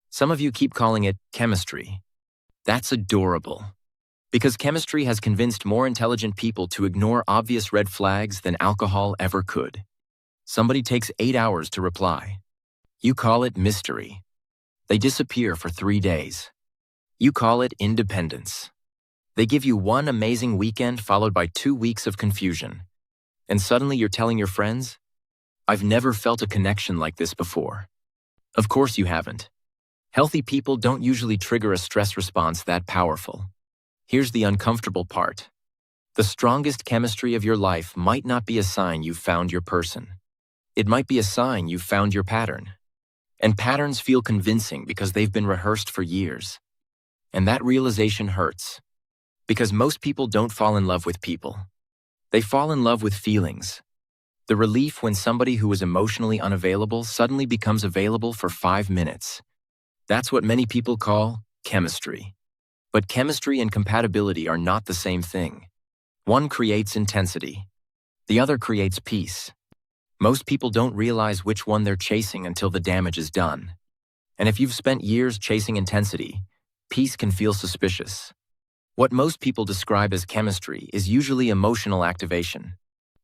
Some of you keep calling it chemistry. That's adorable. Because chemistry has convinced more intelligent people to ignore obvious red flags than alcohol ever could. Somebody takes 8 hours to reply. You call it mystery. They disappear for 3 days. You call it independence. They give you one amazing weekend followed by 2 weeks of confusion. And suddenly you're telling your friends, "I've never felt a connection like this before." Of course you haven't. Healthy people don't usually trigger a stress response that powerful. Here's the uncomfortable part. The strongest chemistry of your life might not be a sign you've found your person. It might be a sign you've found your pattern. And patterns feel convincing because they've been rehearsed for years. And that realization hurts. Because most people don't fall in love with people. They fall in love with feelings. The relief when somebody who is emotionally unavailable suddenly becomes available for 5 minutes. That's what many people call chemistry. But chemistry and compatibility are not the same thing. One creates intensity. The other creates peace. Most people don't realize which one they're chasing until the damage is done. And if you've spent years chasing intensity, peace can feel suspicious. What most people describe as chemistry is usually emotional activation.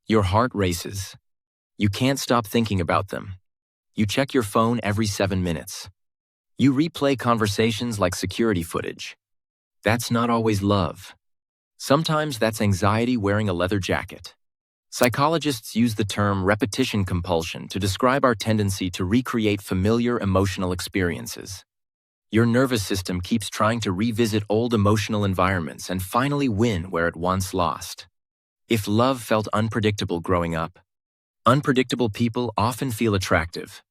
Your heart races. You can't stop thinking about them. You check your phone every 7 minutes. You replay conversations like security footage. That's not always love. Sometimes that's anxiety wearing a leather jacket. Psychologists use the term repetition compulsion to describe our tendency to recreate familiar emotional experiences. Your nervous system keeps trying to revisit old emotional environments and finally win where it once lost. If love felt unpredictable growing up, unpredictable people often feel attractive.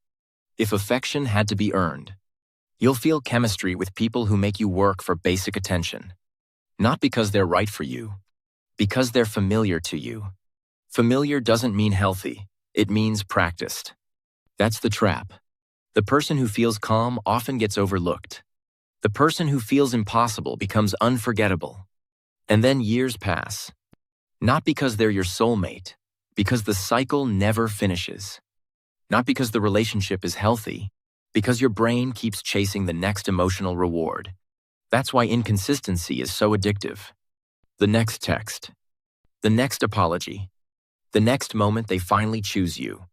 If affection had to be earned, you'll feel chemistry with people who make you work for basic attention. Not because they're right for you, because they're familiar to you. Familiar doesn't mean healthy, it means practiced. That's the trap. The person who feels calm often gets overlooked. The person who feels impossible becomes unforgettable. And then years pass. Not because they're your soulmate, because the cycle never finishes. Not because the relationship is healthy, because your brain keeps chasing the next emotional reward. That's why inconsistency is so addictive. The next text. The next apology. The next moment they finally choose you.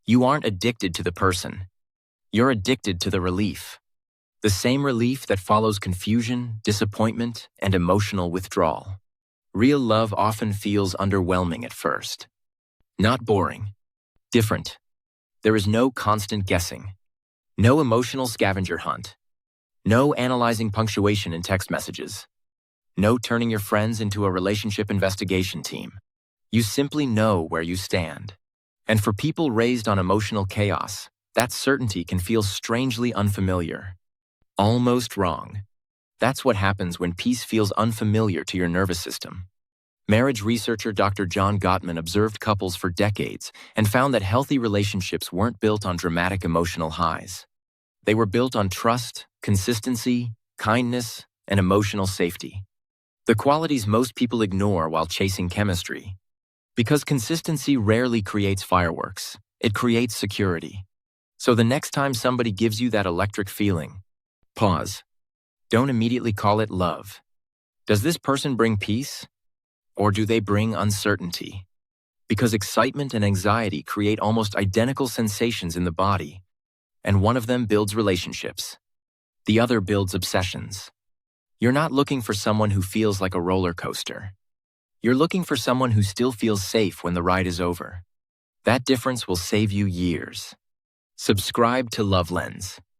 You aren't addicted to the person. You're addicted to the relief. The same relief that follows confusion, disappointment, and emotional withdrawal. Real love often feels underwhelming at first. Not boring. Different. There is no constant guessing. No emotional scavenger hunt. No analyzing punctuation in text messages. No turning your friends into a relationship investigation team. You simply know where you stand. And for people raised on emotional chaos, that certainty can feel strangely unfamiliar. Almost wrong. That's what happens when peace feels unfamiliar to your nervous system. Marriage researcher Dr. John Gottman observed couples for decades and found that healthy relationships weren't built on dramatic emotional highs. They were built on trust, consistency, kindness, and emotional safety. The qualities most people ignore while chasing chemistry. Because consistency rarely creates fireworks, it creates security. So the next time somebody gives you that electric feeling, pause. Don't immediately call it love. Does this person bring peace? Or do they bring uncertainty? Because excitement and anxiety create almost identical sensations in the body, and one of them builds relationships. The other builds obsessions. You're not looking for someone who feels like a roller coaster. You're looking for someone who still feels safe when the ride is over. That difference will save you years. Subscribe to LoveLens.